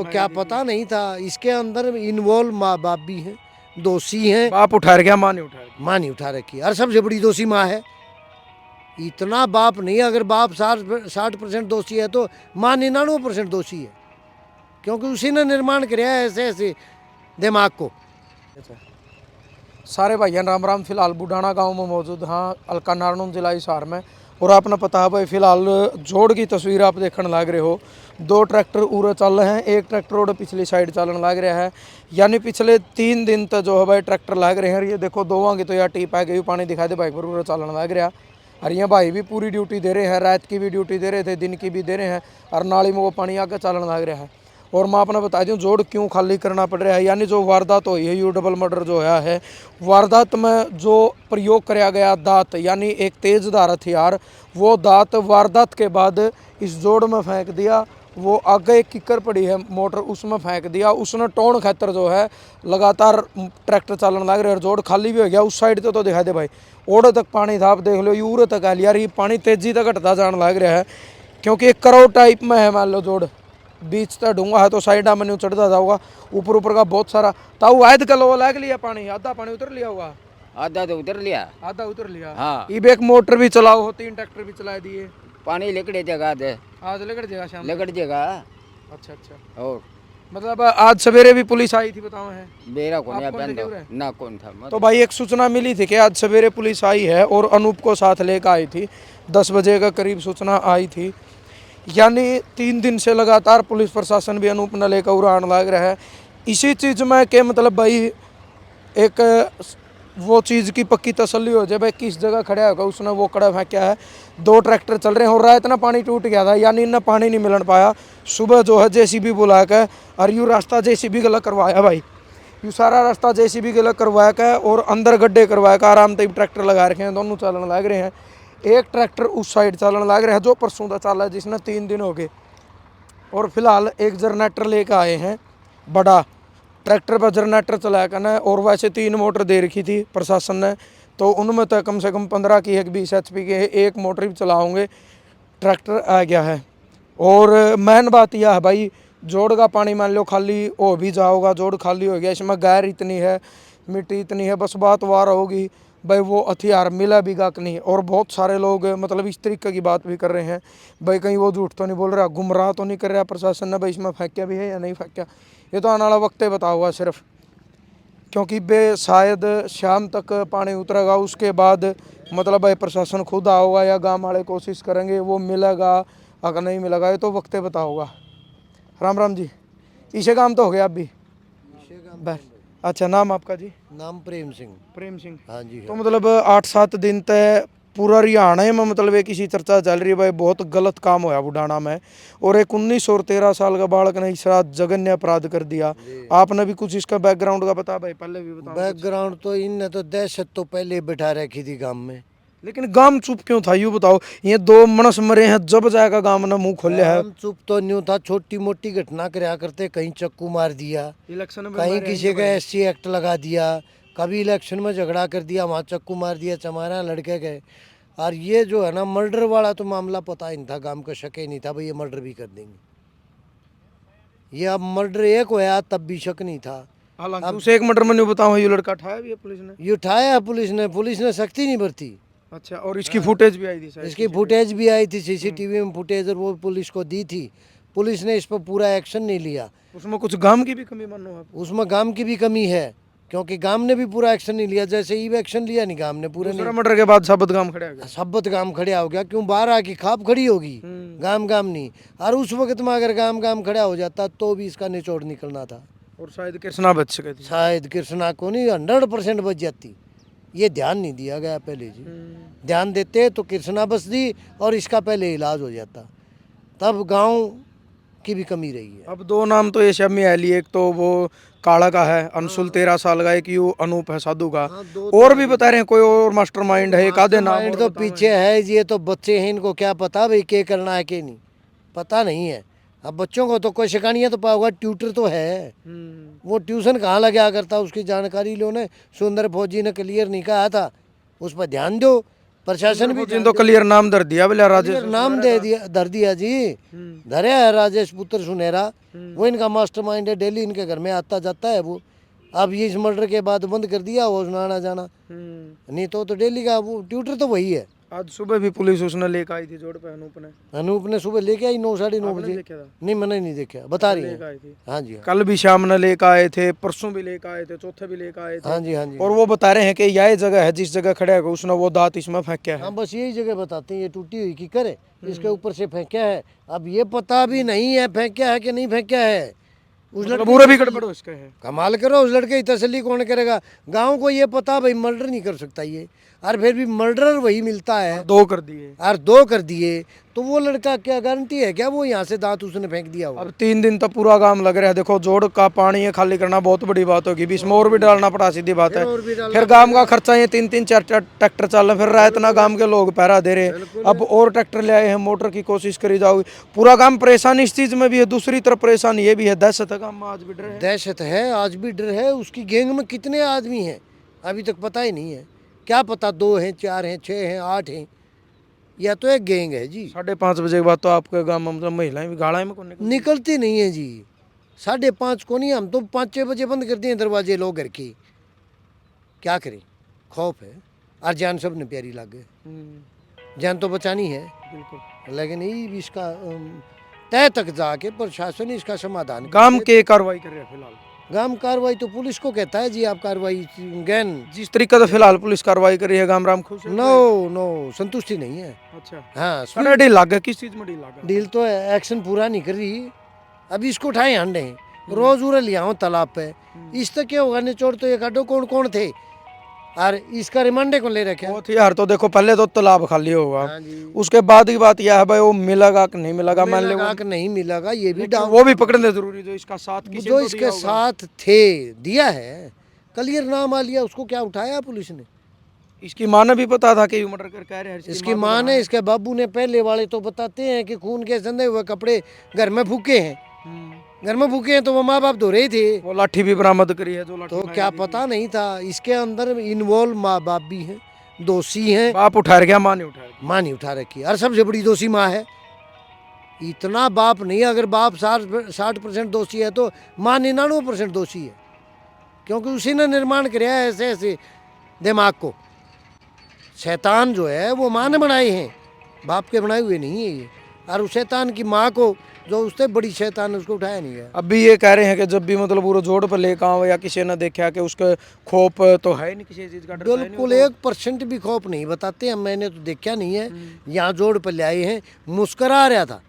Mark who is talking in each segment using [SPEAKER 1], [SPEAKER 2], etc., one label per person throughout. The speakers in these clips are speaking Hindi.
[SPEAKER 1] तो क्या पता नहीं था, इसके अंदर इन्वॉल्व माँ बाप भी हैं, दोषी हैं।
[SPEAKER 2] बाप उठा रखा, माँ नहीं उठा रखी।
[SPEAKER 1] माँ नहीं उठा रखी, और सबसे बड़ी दोषी माँ है। इतना बाप नहीं, अगर बाप 60% दोषी है तो माँ 99% दोषी है, क्योंकि उसी ने निर्माण कराया है ऐसे ऐसे दिमाग को।
[SPEAKER 2] सारे भाइयों राम राम। फिलहाल बुढ़ाना गांव में मौजूद हाँ, हल्का नारायण जिला हिसार में। और आपने पता है भाई, फिलहाल जोड़ की तस्वीर आप देखने लग रहे हो। दो ट्रैक्टर उरे चल रहे हैं, एक ट्रैक्टर और पिछली साइड चलन लग रहा है। यानी पिछले 3 दिन तक जो है भाई ट्रैक्टर लग रहे हैं। ये देखो दोवां की तो यार टीप आ गई, पानी दिखा दे भाई पर उरे चलन लग रहा। और ये भाई भी पूरी ड्यूटी दे रहे हैं, रात की भी ड्यूटी दे रहे थे, दिन की भी दे रहे हैं। और नाली में वो पानी आके चलन लग रहा है। और मैं आपने बता दूं जोड़ क्यों खाली करना पड़ रहा है। यानी जो वारदात हुई है, यू डबल मर्डर जो है, वारदात में जो प्रयोग कराया गया दांत, यानी एक तेजधार हथियार, वो दांत वारदात के बाद इस जोड़ में फेंक दिया। वो आगे एक किक्कर पड़ी है मोटर, उसमें फेंक दिया। उसने टोन खातर जो है लगातार ट्रैक्टर चलन लग रहा है। जोड़ खाली भी हो गया। उस साइड तो दिखा दे भाई, ओढ़े तक पानी था। आप देख लो यूरे तक आ लिया। ये पानी तेजी तक घटता जाने लग रहा है, क्योंकि एक करोड़ टाइप में है। मान लो जोड़ बीच तक डूंगा है तो साइडा में चढ़ता जाऊगा। ऊपर ऊपर का बहुत सारा ताऊ आयद कल वो लाग लिया पानी, आधा पानी उतर लिया होगा।
[SPEAKER 3] आधा तो उतर लिया।
[SPEAKER 2] आधा उतर लिया।
[SPEAKER 3] हाँ,
[SPEAKER 2] ये एक मोटर भी चलाओ हो, 3 ट्रैक्टर भी चला दिए।
[SPEAKER 3] पानी लेकड़े जगह दे,
[SPEAKER 2] आज लेकर जाएगा शाम तक?
[SPEAKER 3] लेकड़ जगह।
[SPEAKER 2] अच्छा अच्छा।
[SPEAKER 3] और
[SPEAKER 2] मतलब आज सवेरे भी पुलिस आई थी, बताओ है?
[SPEAKER 3] बेरा कौन
[SPEAKER 2] आप कौन थे
[SPEAKER 3] बंद
[SPEAKER 2] केवरे?
[SPEAKER 3] ना कौन था
[SPEAKER 2] तो भाई एक सूचना मिली थी कि आज सवेरे पुलिस आई है और अनूप को साथ लेकर आई थी। 10 बजे का करीब सूचना आई थी। यानी 3 दिन से लगातार पुलिस प्रशासन भी अनूप न लेकर उड़ान लग रहा है। इसी चीज़ में के मतलब भाई एक वो चीज़ की पक्की तसल्ली हो जाए भाई किस जगह खड़ा होगा उसने वो कड़ा फेंका है। 2 ट्रैक्टर चल रहे हैं और रात ना पानी टूट गया था, यानी इन्हें पानी नहीं मिल पाया। सुबह जो है जेसीबी बुला कर और यूँ रास्ता जेसीबी गलत करवाया भाई। यूँ सारा रास्ता जेसीबी गलत करवाया का और अंदर गड्ढे करवाया का आराम से ट्रैक्टर लगा रखे हैं। दोनों चलन लग रहे हैं। एक ट्रैक्टर उस साइड चलन लग रहा है जो परसों का चल रहा है, जिसने 3 दिन हो गए। और फिलहाल एक जनरेटर लेकर आए हैं बड़ा, ट्रैक्टर पर जनरेटर चलाया करना है। और वैसे 3 मोटर दे रखी थी प्रशासन ने, तो उनमें तो कम से कम 15 की 20 HP के एक मोटर भी चलाओगे। ट्रैक्टर आ गया है। और मेन बात यह है भाई, जोड़ का पानी मान लो खाली हो भी जाओगा, जोड़ खाली हो गया, इसमें गैर इतनी है, मिट्टी इतनी है, बस बात वार होगी भाई वो हथियार मिला भी का नहीं। और बहुत सारे लोग मतलब इस तरीके की बात भी कर रहे हैं भाई कहीं वो झूठ तो नहीं बोल रहा, गुमराह तो नहीं कर रहा प्रशासन ने भाई इसमें फेंका भी है या नहीं फेंका। ये तो आने वाला वक्त बताओगा सिर्फ, क्योंकि बे शायद शाम तक पानी उतरेगा उसके बाद मतलब भाई प्रशासन खुद आओगा या गांव वाले कोशिश करेंगे, वो मिलेगा अगर नहीं मिलेगा ये तो वक्त बताओगा। राम राम जी। इसे काम तो हो गया आप भी? अच्छा, नाम आपका जी?
[SPEAKER 1] नाम प्रेम सिंह।
[SPEAKER 2] प्रेम सिंह।
[SPEAKER 1] हाँ जी।
[SPEAKER 2] तो मतलब 8-7 दिन तक पूरा हरियाणा में मतलब एक किसी चर्चा चल रही है भाई बहुत गलत काम होया बुढ़ाना में। और एक 19 और 13 साल का बालक ने इस रात जघन्य अपराध कर दिया। आपने भी कुछ इसका बैकग्राउंड का बता भाई, पहले भी बताओ।
[SPEAKER 1] बैकग्राउंड तो इनने तो दहशत तो पहले बिठा रखी थी गांव में।
[SPEAKER 2] लेकिन गांव चुप क्यों था यूँ बताओ? ये 2 मनस मरे हैं, जब जाएगा गांव ने मुंह खोले है।
[SPEAKER 1] हम चुप तो न्यू था, छोटी मोटी घटना कराया करते, कहीं चक्कू मार दिया,
[SPEAKER 2] इलेक्शन में
[SPEAKER 1] कहीं किसी का SC एक्ट लगा दिया, कभी इलेक्शन में झगड़ा कर दिया, वहाँ चक्कू मार दिया, चमारा लड़के गए। और ये जो है ना मर्डर वाला तो मामला पता ही नहीं था, गांव का शक ही नहीं था भाई ये मर्डर भी कर देंगे। ये अब मर्डर एक होया तब भी शक नहीं था।
[SPEAKER 2] हालांकि उसे एक मर्डर में नहीं बताओ, ये लड़का उठाया भी है पुलिस ने?
[SPEAKER 1] ये उठाया है पुलिस ने सख्ती नहीं बरती।
[SPEAKER 2] अच्छा, और इसकी फुटेज भी आई थी शायद?
[SPEAKER 1] इसकी फुटेज भी आई थी CCTV में फुटेज, और वो पुलिस को दी थी। पुलिस ने इस पर पूरा एक्शन नहीं लिया।
[SPEAKER 2] उसमें कुछ गांव की भी कमी मानो आप?
[SPEAKER 1] उसमें गांव की भी कमी है, क्योंकि गांव ने भी पूरा एक्शन नहीं लिया। जैसे ई एक्शन लिया नहीं गांव ने, पूरे
[SPEAKER 2] दूसरा मर्डर के बाद साबत गांव खड़ा हो गया।
[SPEAKER 1] सब्बत गांव खड़ा हो गया। क्यों बाहर आके खाप खड़ी होगी, गांव नहीं। और उस वक्त में अगर गांव खड़ा हो जाता तो भी इसका निचोड़ निकलना था।
[SPEAKER 2] और शायद कृष्णा बच सके थी।
[SPEAKER 1] शायद कृष्णा को नहीं 100% बच जाती। ये ध्यान नहीं दिया गया पहले जी। ध्यान देते तो कृष्णा बचती और इसका पहले इलाज हो जाता। तब गांव की भी कमी रही है।
[SPEAKER 2] अब 2 नाम तो एशिया में आली, एक तो वो काला का है अंशुल 13 साल का, एक यू अनूप है साधु का। और भी बता रहे हैं कोई और मास्टरमाइंड है, एक आधे नाम
[SPEAKER 1] माइंड तो पीछे है। ये तो बच्चे हैं, इनको क्या पता भाई क्या करना है क्या नहीं, पता नहीं है। अब बच्चों को तो कोई शिकानियाँ तो पाओगा, ट्यूटर तो है, वो ट्यूशन कहाँ लगा करता उसकी जानकारी लो ने। सुंदर फौजी ने क्लियर नहीं कहा था, उस पर ध्यान दो। प्रशासन भी
[SPEAKER 2] जिन तो क्लियर नाम दर दिया बोले राजेश
[SPEAKER 1] क्लियर नाम दे दिया, धर दिया जी, धरे है राजेश पुत्र सुनेरा, वो इनका मास्टरमाइंड है, डेली इनके घर में आता जाता है वो। अब ये इस मर्डर के बाद बंद कर दिया वो आना जाना, नहीं तो डेली का वो ट्यूटर तो वही है।
[SPEAKER 2] आज सुबह भी पुलिस उसने लेकर आई थी जोड़ पे
[SPEAKER 1] अनूप ने सुबह लेके आई 9 साढ़े 9 बजे।
[SPEAKER 2] देखा था?
[SPEAKER 1] नहीं मैंने नहीं देखा, बता रही
[SPEAKER 2] लेकर
[SPEAKER 1] है।
[SPEAKER 2] आई थी।
[SPEAKER 1] हाँ जी हाँ।
[SPEAKER 2] कल भी शाम ने लेकर आए थे, परसों भी लेकर आए थे, चौथे भी लेकर आए थे।
[SPEAKER 1] हाँ जी हाँ जी।
[SPEAKER 2] और वो बता रहे हैं कि यह जगह है जिस जगह खड़ा है उसने वो दांत इसमें फेंका है।
[SPEAKER 1] हाँ बस यही जगह बताते हैं, ये टूटी हुई की करे इसके ऊपर से फेंका है। अब ये पता भी नहीं है फेंका है कि नहीं फेंका है। उस
[SPEAKER 2] मतलब
[SPEAKER 1] लड़के
[SPEAKER 2] पूरा भी गड़बड़ उसका है।
[SPEAKER 1] कमाल करो, उस लड़के की तसल्ली कौन करेगा? गांव को ये पता भाई मर्डर नहीं कर सकता ये, और फिर भी मर्डरर वही मिलता है,
[SPEAKER 2] 2 कर दिए।
[SPEAKER 1] और 2 कर दिए, तो वो लड़का क्या गारंटी है क्या वो यहाँ से दांत उसने फेंक दिया हो?
[SPEAKER 2] अब 3 दिन तो पूरा काम लग रहा है। देखो जोड़ का पानी है खाली करना बहुत बड़ी बात होगी, बीच में और भी डालना पड़ा, सीधी बात है।
[SPEAKER 1] और भी डालना
[SPEAKER 2] फिर गांव का खर्चा ये 3-3 4 ट्रैक्टर चल रहे, फिर रात ना गांव के लोग पहरा दे रहे। अब और ट्रैक्टर ले आए हैं, मोटर की कोशिश करी जाओगी। पूरा काम परेशानी इस चीज में भी है, दूसरी तरफ परेशानी ये भी है, दहशत है काम में आज भी डर है।
[SPEAKER 1] दहशत है, आज भी डर है। उसकी गैंग में कितने आदमी हैं अभी तक पता ही नहीं है। क्या पता 2 हैं, 4 हैं, 6 हैं, 8 हैं, या तो एक गैंग है जी।
[SPEAKER 2] 5:30 बजे के बाद तो आपके गांव में मतलब महिलाएं भी गाड़ा में कौन
[SPEAKER 1] निकलती नहीं है जी। 5:30 को नहीं, हम तो 5-6 बजे बंद कर दिए दरवाजे लोग घर के। क्या करें, खौफ है, और जान सब ने प्यारी लग गए। जान तो बचानी है
[SPEAKER 2] बिल्कुल।
[SPEAKER 1] लेकिन ये भी इसका तय तक जाके प्रशासन इसका समाधान करे।
[SPEAKER 2] काम के कार्रवाई कर रहे हैं फिलहाल।
[SPEAKER 1] गांव कार्रवाई तो पुलिस को कहता है जी, आप कार्रवाई गैन।
[SPEAKER 2] जिस तरीके से फिलहाल पुलिस कार्रवाई कर रही है गांव राम खुश है?
[SPEAKER 1] नो संतुष्टि नहीं है।
[SPEAKER 2] अच्छा।
[SPEAKER 1] हाँ
[SPEAKER 2] सर डील लग गया, किस चीज में डील लग गया?
[SPEAKER 1] डील तो है, एक्शन पूरा नहीं कर रही। अभी इसको उठाए हंडे रोज उड़े लिया हूँ तालाब पे। इस तक क्या होगा, निचोड़ तो ये काटो कौन कौन थे, और इसका रिमांडे को ले रखे।
[SPEAKER 2] बहुत ही यार, तो देखो पहले तो तालाब खाली होगा,
[SPEAKER 1] हाँ जी।
[SPEAKER 2] उसके बाद की बात यह है भाई वो मिलेगा कि नहीं मिलेगा, मान ले
[SPEAKER 1] मिलेगा कि नहीं मिलेगा ये भी डाउट।
[SPEAKER 2] वो भी पकड़ने जरूरी, जो इसका साथ किसी
[SPEAKER 1] जो
[SPEAKER 2] को
[SPEAKER 1] इसके
[SPEAKER 2] दिया होगा।
[SPEAKER 1] साथ थे दिया है, क्लियर नाम आ लिया, उसको क्या उठाया पुलिस ने?
[SPEAKER 2] इसकी माँ ने भी पता था कि मर्डर कर कह रहे हैं।
[SPEAKER 1] इसकी माँ ने, इसके बाबू ने, पहले वाले तो बताते हैं कि खून के संदे हुए कपड़े घर में फूके हैं। घर में फूके हैं तो वो माँ बाप धो रहे थे,
[SPEAKER 2] वो लाठी भी बरामद करी है, जो लाठी
[SPEAKER 1] तो
[SPEAKER 2] लाई
[SPEAKER 1] क्या
[SPEAKER 2] थी।
[SPEAKER 1] पता नहीं था। इसके अंदर इन्वॉल्व माँ बाप भी हैं, दोषी हैं।
[SPEAKER 2] बाप उठा गया, माँ नहीं उठा रही।
[SPEAKER 1] माँ नहीं उठा रखी, और सबसे बड़ी दोषी माँ है। इतना बाप नहीं, अगर बाप 60% दोषी है तो माँ 99% दोषी है, क्योंकि उसी ने निर्माण कराया है ऐसे ऐसे दिमाग को। शैतान जो है वो माँ ने बनाए हैं, बाप के बनाए हुए नहीं है ये। और उस शैतान की माँ को, जो उससे बड़ी शैतान है, उसको उठाया नहीं गया।
[SPEAKER 2] अब भी ये कह रहे हैं कि जब भी मतलब पूरा जोड़ पर लेकर आओ या किसी ने देखा कि उसके खोप तो है नहीं, किसी चीज का डर तो है नहीं,
[SPEAKER 1] बिल्कुल 1% भी खौफ नहीं बताते हम, मैंने तो देखा नहीं है। यहाँ जोड़ पर ले आए हैं, मुस्करा रहा था,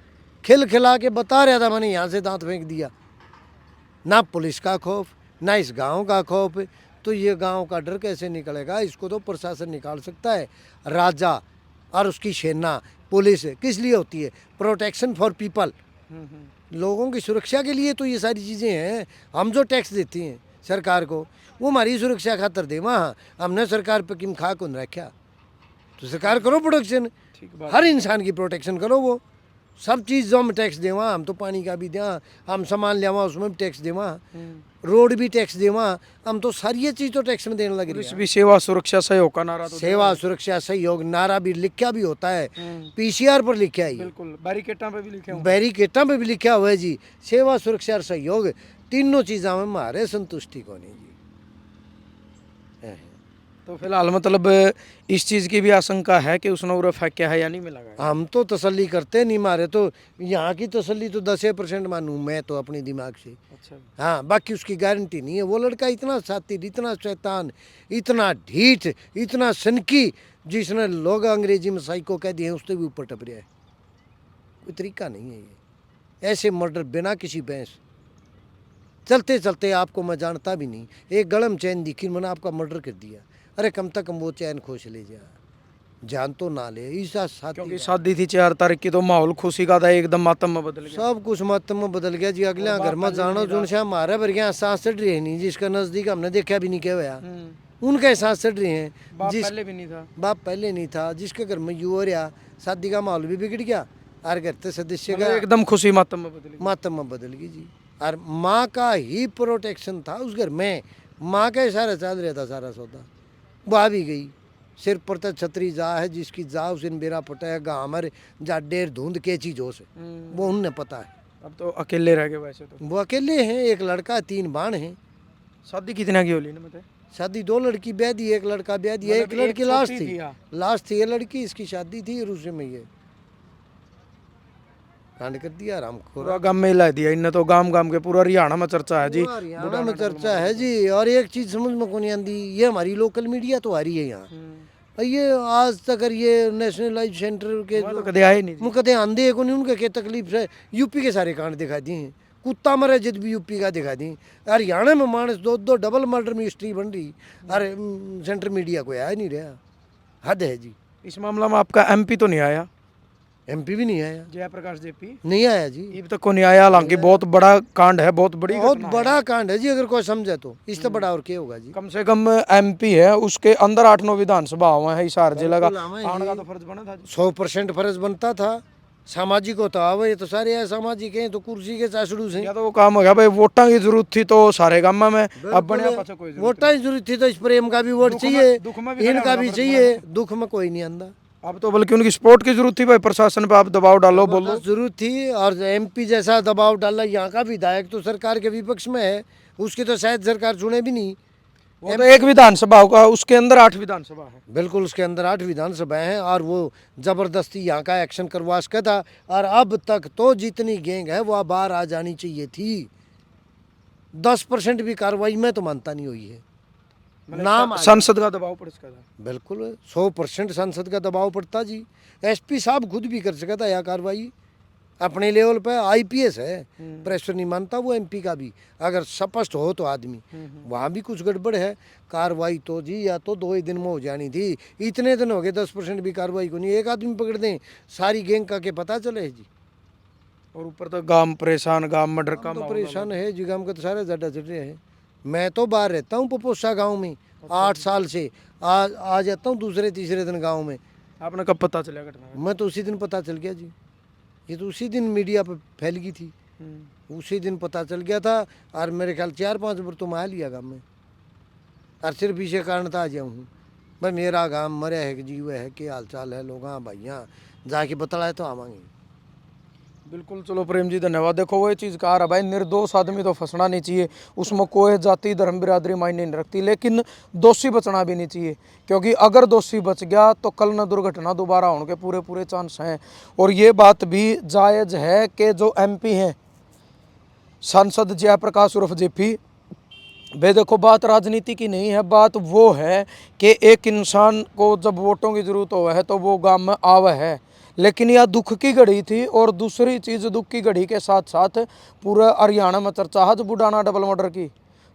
[SPEAKER 1] खिल खिला के बता रहा था मैंने यहाँ से दांत फेंक दिया। ना पुलिस का खौफ, ना इस गांव का खौफ, तो ये गांव का डर कैसे निकलेगा? इसको तो प्रशासन निकाल सकता है। राजा और उसकी सेना, पुलिस किस लिए होती है? प्रोटेक्शन फॉर पीपल, लोगों की सुरक्षा के लिए तो ये सारी चीज़ें हैं। हम जो टैक्स देते हैं सरकार को, वो हमारी सुरक्षा खातर दे। वहाँ हमने सरकार पे किम खा कौन रखा? तो सरकार करो प्रोटेक्शन, हर इंसान की प्रोटेक्शन करो। वो सब चीज़ जो हम टैक्स देवा, हम तो पानी का भी दें, हम सामान लेवा उसमें भी टैक्स देवा, रोड भी टैक्स देवा, हम तो सारी ये चीज़ तो टैक्स में देने लगे।
[SPEAKER 2] पुलिस भी सेवा सुरक्षा सहयोग का नारा तो
[SPEAKER 1] सेवा सुरक्षा सहयोग नारा भी लिखा भी होता है, पीसीआर पर लिखा है,
[SPEAKER 2] बिल्कुल बैरिकेटा पे भी लिखे हुए।
[SPEAKER 1] बैरिकेटा पे भी लिखा हुआ है जी। सेवा सुरक्षा और सहयोग, तीनों चीज़ों में हमारे संतुष्टि को नहीं जी।
[SPEAKER 2] तो फिलहाल मतलब इस चीज़ की भी आशंका है कि उसने उरे फेंका है या नहीं मिला है?
[SPEAKER 1] हम तो तसल्ली करते नहीं, मारे तो यहाँ की तसल्ली तो 10% मानूँ मैं तो अपने दिमाग से।
[SPEAKER 2] अच्छा।
[SPEAKER 1] हाँ, बाकी उसकी गारंटी नहीं है। वो लड़का इतना सातिर, इतना शैतान, इतना ढीठ, इतना सनकी, जिसने लोग अंग्रेजी में साइको कह दिए हैं, उससे भी ऊपर टप रहा है। कोई तरीका नहीं है ये, ऐसे मर्डर बिना किसी बहस। चलते चलते आपको मैं जानता भी नहीं, एक गलम चैन दिखी, मैंने आपका मर्डर कर दिया। अरे कम से कम वो चैन खोज ले जा, जान तो ना ले। ईसा साथी
[SPEAKER 2] क्योंकि शादी थी 4 तारीख की, तो माहौल खुशी का था, एकदम मातम में बदल गया।
[SPEAKER 1] सब कुछ मत में बदल गया जी। अगले घर में जानो जो से हमारे भर गया सांस चढ़ रही है नहीं, जिसका नजदीक हमने देखा भी नहीं क्या हुआ, उनके सांस चढ़ रहे हैं।
[SPEAKER 2] बाप पहले भी नहीं था,
[SPEAKER 1] बाप पहले नहीं था, जिसके घर में यू हो रहा, शादी का माहौल भी बिगड़ गया, और घर के सदस्य का
[SPEAKER 2] एकदम खुशी मातम में बदल गई।
[SPEAKER 1] मातम में बदल गई जी। और माँ का ही प्रोटेक्शन था उस घर में, माँ का इशारा चल रहा था सारा सौदा। वो आ भी गई, सिर पर तो छतरी जा है, जिसकी जा उसे बेरा पटा है, गामर जा डेर धुंध के चीज हो से, वो उन्हें पता है।
[SPEAKER 2] अब तो अकेले रह गए वैसे तो।
[SPEAKER 1] वो अकेले हैं, एक लड़का 3 बाण हैं।
[SPEAKER 2] शादी कितना की होली ना मतलब?
[SPEAKER 1] शादी 2 लड़की ब्याह दी, एक लड़का ब्याह दिया, एक
[SPEAKER 2] मतलब एक
[SPEAKER 1] लड़की लास्ट
[SPEAKER 2] छोटी
[SPEAKER 1] थी,
[SPEAKER 2] थी, हाँ।
[SPEAKER 1] लास्ट थी ये लड़की, इसकी शादी थी और उसे में ये कांड कर दिया राम को।
[SPEAKER 2] पूरा गांव में हिला दिया इनने तो, गांव गांव के पूरा हरियाणा में चर्चा है जी।
[SPEAKER 1] हरियाणा में चर्चा है जी। और एक चीज समझ में कौन आती, ये हमारी लोकल मीडिया तो आ रही है यहाँ। और ये आज तक ये नेशनल लाइफ सेंटर के
[SPEAKER 2] तो कदे आए नहीं जी।
[SPEAKER 1] मुकदे आंधे को नहीं, उनके क्या तकलीफ है। यूपी के सारे कांड दिखा दिए हैं, कुत्ता मरे जिद भी यूपी का दिखा दी। हरियाणा में मानस 2 डबल मर्डर में हिस्ट्री बन रही, अरे सेंटर मीडिया को आया नहीं रहा, हद है जी।
[SPEAKER 2] इस मामला में आपका एमपी तो नहीं आया?
[SPEAKER 1] एमपी भी नहीं आया,
[SPEAKER 2] जयप्रकाश जेपी
[SPEAKER 1] नहीं आया जी।
[SPEAKER 2] अब तक को नहीं आया, हालांकि बहुत बड़ा कांड है, बहुत बड़ी
[SPEAKER 1] बहुत
[SPEAKER 2] घटना है।
[SPEAKER 1] बड़ा कांड है जी, अगर कोई समझे तो। इससे बड़ा और क्या होगा जी।
[SPEAKER 2] कम से कम एमपी है, उसके अंदर 8-9 विधानसभा हुआ है हिसार जिला का। आने का तो फर्ज बना था जी।
[SPEAKER 1] 100% फर्ज बनता था। सामाजिक होता है, ये तो सारे असामाजिक हैं, तो कुर्सी के चासड़ू से।
[SPEAKER 2] या तो वो काम हो गया भाई, वोटा की जरूरत थी तो सारे गाँव में, अब बनया पाछा कोई जरूरत
[SPEAKER 1] वोटा की जरूरत थी तो इस प्रेम का भी वोट
[SPEAKER 2] दुख में-
[SPEAKER 1] चाहिए,
[SPEAKER 2] दुख में भी
[SPEAKER 1] इनका
[SPEAKER 2] खड़ा
[SPEAKER 1] भी
[SPEAKER 2] होना
[SPEAKER 1] चाहिए, दुख में कोई नहीं आंदा।
[SPEAKER 2] अब तो बल्कि उनकी सपोर्ट की जरूरत थी भाई, प्रशासन पे आप दबाव डालो, बोलो।
[SPEAKER 1] जरूरत थी, और एमपी जैसा दबाव डाला। यहाँ का विधायक तो सरकार के विपक्ष में है, उसकी तो शायद सरकार चुने भी नहीं।
[SPEAKER 2] वो तो एक विधानसभा होगा, उसके अंदर 8 विधानसभा है।
[SPEAKER 1] बिल्कुल, उसके अंदर 8 विधानसभाएं हैं, और वो जबरदस्ती यहाँ का एक्शन करवा सका था। और अब तक तो जितनी गैंग है वो बाहर आ जानी चाहिए थी। 10% भी कार्रवाई में तो मानता नहीं हुई है। नाम
[SPEAKER 2] संसद का दबाव पड़ सका था।
[SPEAKER 1] बिल्कुल 100% संसद का दबाव पड़ता जी। एसपी साहब खुद भी कर सका था यह कार्रवाई अपने लेवल पे। आईपीएस है, प्रेशर नहीं मानता वो एमपी का भी, अगर स्पष्ट हो तो आदमी। वहाँ भी कुछ गड़बड़ है। कार्रवाई तो जी या तो 2 ही दिन में हो जानी थी, इतने दिन हो गए 10% भी कार्रवाई को नहीं। एक आदमी पकड़ दें, सारी गैंग का के पता चले जी।
[SPEAKER 2] और ऊपर तो गांव परेशान, गांव में डर का
[SPEAKER 1] तो
[SPEAKER 2] माहौल
[SPEAKER 1] परेशान है जी, गाँव का तो सारे जड्डा जड्डे है। मैं तो बाहर रहता हूँ पपोसा गाँव में 8 साल से, आ जाता हूँ दूसरे तीसरे दिन गाँव में।
[SPEAKER 2] आपने कब पता चला घटना का?
[SPEAKER 1] मैं तो उसी दिन पता चल गया जी, ये तो उसी दिन मीडिया पर फैल गई थी, उसी दिन पता चल गया था। और मेरे ख्याल 4-5 बार तो मैं लिया गाँव में, और सिर्फ इसे कारण था आ जाऊँ भाई मेरा गाँव मरे है कि जीव है, कि हाल चाल है लोग, हाँ भैया जाके बतलाए तो आवांगे।
[SPEAKER 2] बिल्कुल, चलो प्रेम जी धन्यवाद। देखो वो चीज़ कहा रहा भाई, निर्दोष आदमी तो फंसना नहीं चाहिए, उसमें कोई जाति धर्म बिरादरी मायने नहीं रखती, लेकिन दोषी बचना भी नहीं चाहिए, क्योंकि अगर दोषी बच गया तो कल न दुर्घटना दोबारा होने के पूरे पूरे चांस हैं। और ये बात भी जायज़ है कि जो एमपी हैं सांसद जयप्रकाश उर्फ जेपी, भाई देखो बात राजनीति की नहीं है, बात वो है कि एक इंसान को जब वोटों की जरूरत हो है तो वो गाँव में आवा है। लेकिन यह दुख की घड़ी थी, और दूसरी चीज़ दुख की घड़ी के साथ साथ पूरा हरियाणा में चर्चा है बुढ़ाना डबल मर्डर की।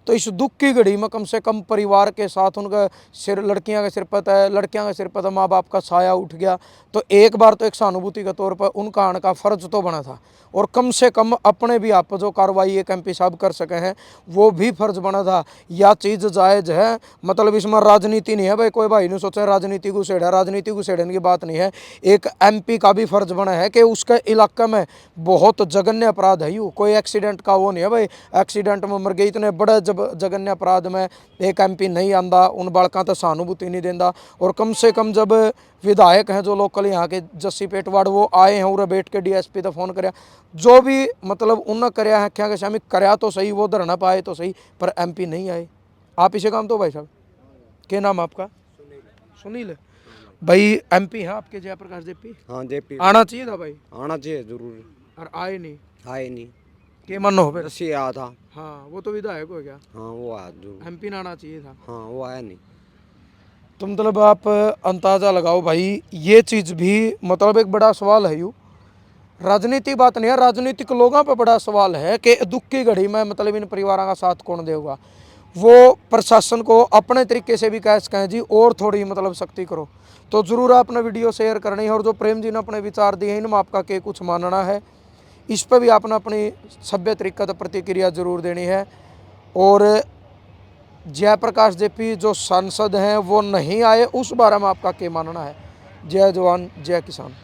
[SPEAKER 2] तो इस दुख की घड़ी में कम से कम परिवार के साथ उनका सिर, लड़कियां का सिर पर है, लड़कियां का सिर पर माँ बाप का साया उठ गया। तो एक बार तो एक सहानुभूति के तौर पर उनका आने का फ़र्ज तो बना था, और कम से कम अपने भी आप जो कार्रवाई एक एमपी साहब कर सके हैं वो भी फर्ज बना था। यह चीज़ जायज़ है, मतलब इसमें राजनीति नहीं है भाई, कोई भाई नहीं सोचे राजनीति को छेड़ा, राजनीति को छेड़ने की बात नहीं है। एक एमपी का भी फर्ज बना है कि उसके इलाके में बहुत जघन्य अपराध है, यूँ कोई एक्सीडेंट का वो नहीं है भाई, एक्सीडेंट में मर गए, इतने बड़े जघन्य अपराध में एक एमपी नहीं आंदा, उन बालकों तो सहानुभूति नहीं देता। और कम से कम जब विधायक हैं जो लोकल यहाँ के जस्सी पेटवाड़ वो आए हैं उरे बैठ के डीएसपी तो फ़ोन कराया, जो भी मतलब उन्होंने कराया है क्या शामिल कराया तो सही, वो धरना पाए तो सही, पर एमपी नहीं आए। आप इसे काम तो भाई साहब, क्या नाम आपका? सुनील भाई, एमपी हैं आपके जयप्रकाश जेपी?
[SPEAKER 4] हाँ जेपी
[SPEAKER 2] आना चाहिए था भाई,
[SPEAKER 4] आना चाहिए जरूर,
[SPEAKER 2] और आए नहीं,
[SPEAKER 4] आए नहीं,
[SPEAKER 2] के मन हो फिर?
[SPEAKER 4] रस्सी आया था।
[SPEAKER 2] हाँ वो तो विधायक हो गया,
[SPEAKER 4] हाँ वो आया जरूर,
[SPEAKER 2] एमपी ना आना चाहिए था।
[SPEAKER 4] हाँ वो आया नहीं।
[SPEAKER 2] तो मतलब आप अंदाज़ा लगाओ भाई, ये चीज़ भी मतलब एक बड़ा सवाल है। यूँ राजनीति बात नहीं है, राजनीतिक लोगों पे बड़ा सवाल है कि दुख की घड़ी में मतलब इन परिवारों का साथ कौन देगा। वो प्रशासन को अपने तरीके से भी कह सकें जी और थोड़ी मतलब सख्ती करो। तो ज़रूर आपने वीडियो शेयर करनी है, और जो प्रेम जी ने अपने विचार दिए हैं इनमें आपका के कुछ मानना है, इस पर भी आपने अपनी सभ्य तरीका तो प्रतिक्रिया जरूर देनी है। और जयप्रकाश जेपी जो सांसद हैं वो नहीं आए, उस बारे में आपका क्या मानना है? जय जवान जय किसान।